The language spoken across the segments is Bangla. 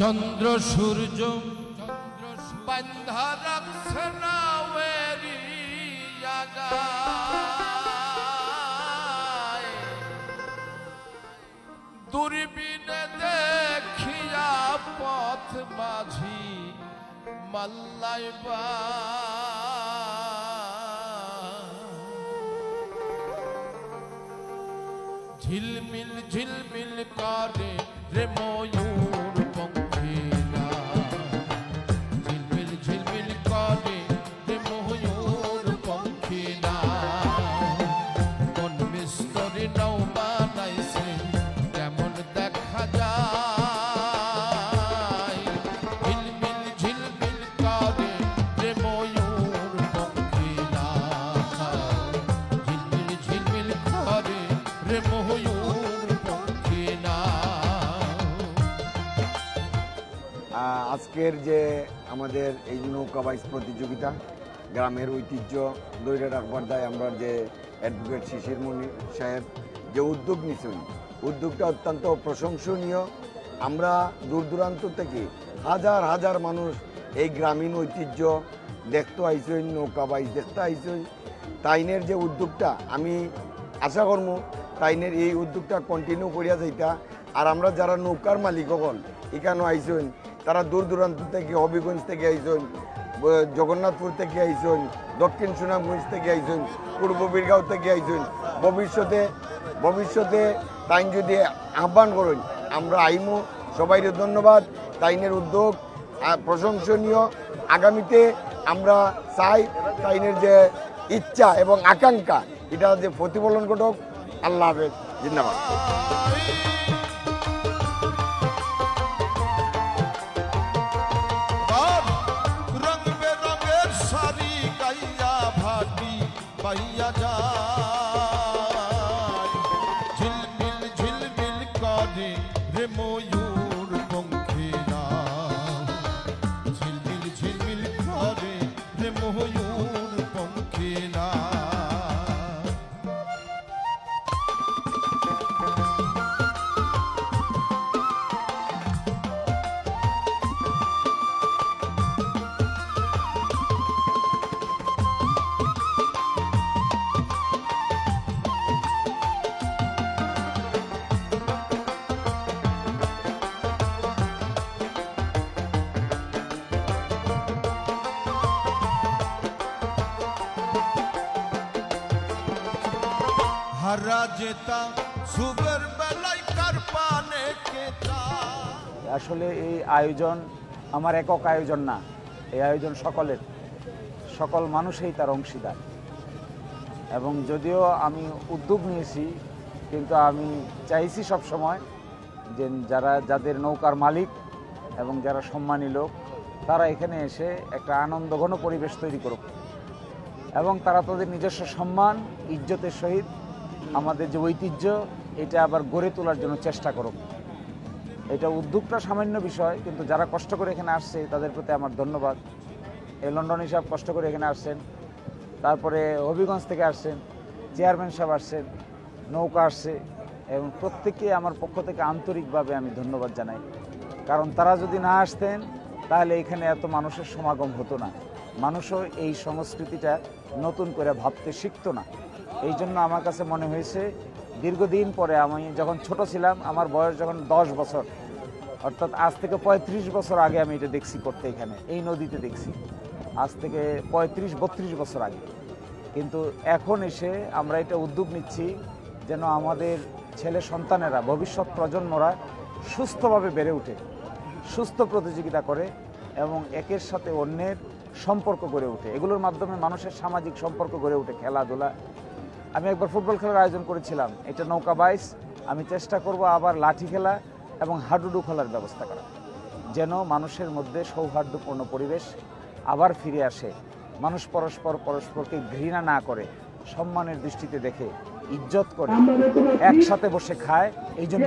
চন্দ্র সূর্য বান্ধা রাখছে না দূরবীনে দেখিয়া পথ মাঝি মাল্লাইবা ঝিলমিল ঝিলমিল করে রে ময়ূর পঙ্খিলা ঝিলমিল ঝিলমিল করে রে ময়ূর পঙ্খিলা কোন মিস্তরি নাও বানাইছে কেমন দেখা যায় ঝিলমিল ঝিলমিল করে রে ময়ূর পঙ্খিলা ঝিলমিল ঝিলমিল করে রে ময়ূর পঙ্খিলা। আজকের যে আমাদের এই নৌকা বাইচ প্রতিযোগিতা গ্রামের ঐতিহ্য ধরে রাখবার দায় আমরা যে অ্যাডভোকেট শিশির মনি সাহেব যে উদ্যোগ নিয়েছেন উদ্যোগটা অত্যন্ত প্রশংসনীয়। আমরা দূর দূরান্ত থেকে হাজার হাজার মানুষ এই গ্রামীণ ঐতিহ্য দেখতে আইসেন নৌকা বাইচ দেখতে আইসেন। তাইনের যে উদ্যোগটা আমি আশা করবো তাইনের এই উদ্যোগটা কন্টিনিউ করিয়া যাইতা। আর আমরা যারা নৌকার মালিক হন এখানে আইসেন তারা দূর দূরান্ত থেকে হবিগঞ্জ থেকে আইসেন, জগন্নাথপুর থেকে আইসেন, দক্ষিণ সুনামগঞ্জ থেকে আইসেন, পূর্ব বীরগাঁও থেকে আইসেন। ভবিষ্যতে তাইন যদি আহ্বান করেন আমরা আইমো। সবাইকে ধন্যবাদ। তাইনের উদ্যোগ প্রশংসনীয়। আগামীতে আমরা চাই তাইনের যে ইচ্ছা এবং আকাঙ্ক্ষা এটা যে প্রতিফলন ঘটক। আল্লাহ হাফেজ, জিন্দাবাদ। রং বেরঙের শাড়ি গাইয়া ভাটি পাইয়া যায় ঝিলমিল ঝিলমিল করে রে ময়ূর পঙ্খিলা ঝিলমিল ঝিলমিল করে রে ময়ূর পঙ্খিলা। আসলে এই আয়োজন আমার একক আয়োজন না, এই আয়োজন সকলের, সকল মানুষই তার অংশীদার। এবং যদিও আমি উদ্যোগ নিয়েছি কিন্তু আমি চাইছি সব সময় যে যাদের নৌকার মালিক এবং যারা সম্মানী লোক তারা এখানে এসে একটা আনন্দঘন পরিবেশ তৈরি করুক এবং তারা তাদের নিজস্ব সম্মান ইজ্জতের সহিত আমাদের যে ঐতিহ্য এটা আবার গড়ে তোলার জন্য চেষ্টা করুক। এটা উদ্যোগটা সামান্য বিষয় কিন্তু যারা কষ্ট করে এখানে আসছে তাদের প্রতি আমার ধন্যবাদ। এই লন্ডন হিসাব কষ্ট করে এখানে আসছেন, তারপরে হবিগঞ্জ থেকে আসছেন, চেয়ারম্যান সাহেব আসছেন, নৌকা আসছে এবং প্রত্যেককে আমার পক্ষ থেকে আন্তরিকভাবে আমি ধন্যবাদ জানাই। কারণ তারা যদি না আসতেন তাহলে এখানে এত মানুষের সমাগম হতো না, মানুষও এই সংস্কৃতিটা নতুন করে ভাবতে শিখতো না। এই জন্য আমার কাছে মনে হয়েছে দীর্ঘদিন পরে, আমি যখন ছোট ছিলাম আমার বয়স যখন 10 বছর, অর্থাৎ আজ থেকে 35 বছর আগে আমি এটা দেখছি করতে, এখানে এই নদীতে দেখছি আজ থেকে 35-32 বছর আগে। কিন্তু এখন এসে আমরা এটা উদ্যোগ নিচ্ছি যেন আমাদের ছেলে সন্তানেরা, ভবিষ্যৎ প্রজন্মরা সুস্থভাবে বেড়ে ওঠে, সুস্থ প্রতিযোগিতা করে এবং একের সাথে অন্যের সম্পর্ক গড়ে ওঠে। এগুলোর মাধ্যমে মানুষের সামাজিক সম্পর্ক গড়ে ওঠে, খেলাধুলা। আমি একবার ফুটবল খেলার আয়োজন করেছিলাম, এটা নৌকা বাইচ। আমি চেষ্টা করব আবার লাঠি খেলা এবং হাডুডু খেলার ব্যবস্থা করা, যেন মানুষের মধ্যে সৌহার্দ্যপূর্ণ পরিবেশ আবার ফিরে আসে। মানুষ পরস্পরকে ঘৃণা না করে, সম্মানের দৃষ্টিতে দেখে, ইজ্জত করে, একসাথে বসে খায়। এই জন্য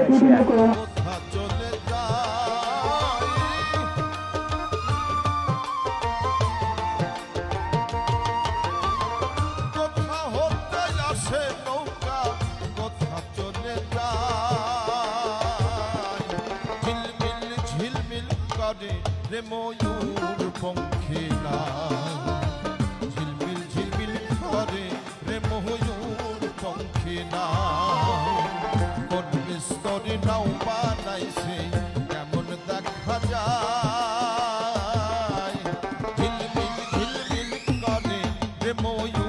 ঝিলমিল রে ময়ূর পঙ্খিলা ঝিলমিল ঝিলমিল করে রে ময়ূর পঙ্খিলা কোন স্তরে নাও বানাইছে কেমন দেখা যায় ঝিলমিল ঝিলমিল করে রে ময়ূর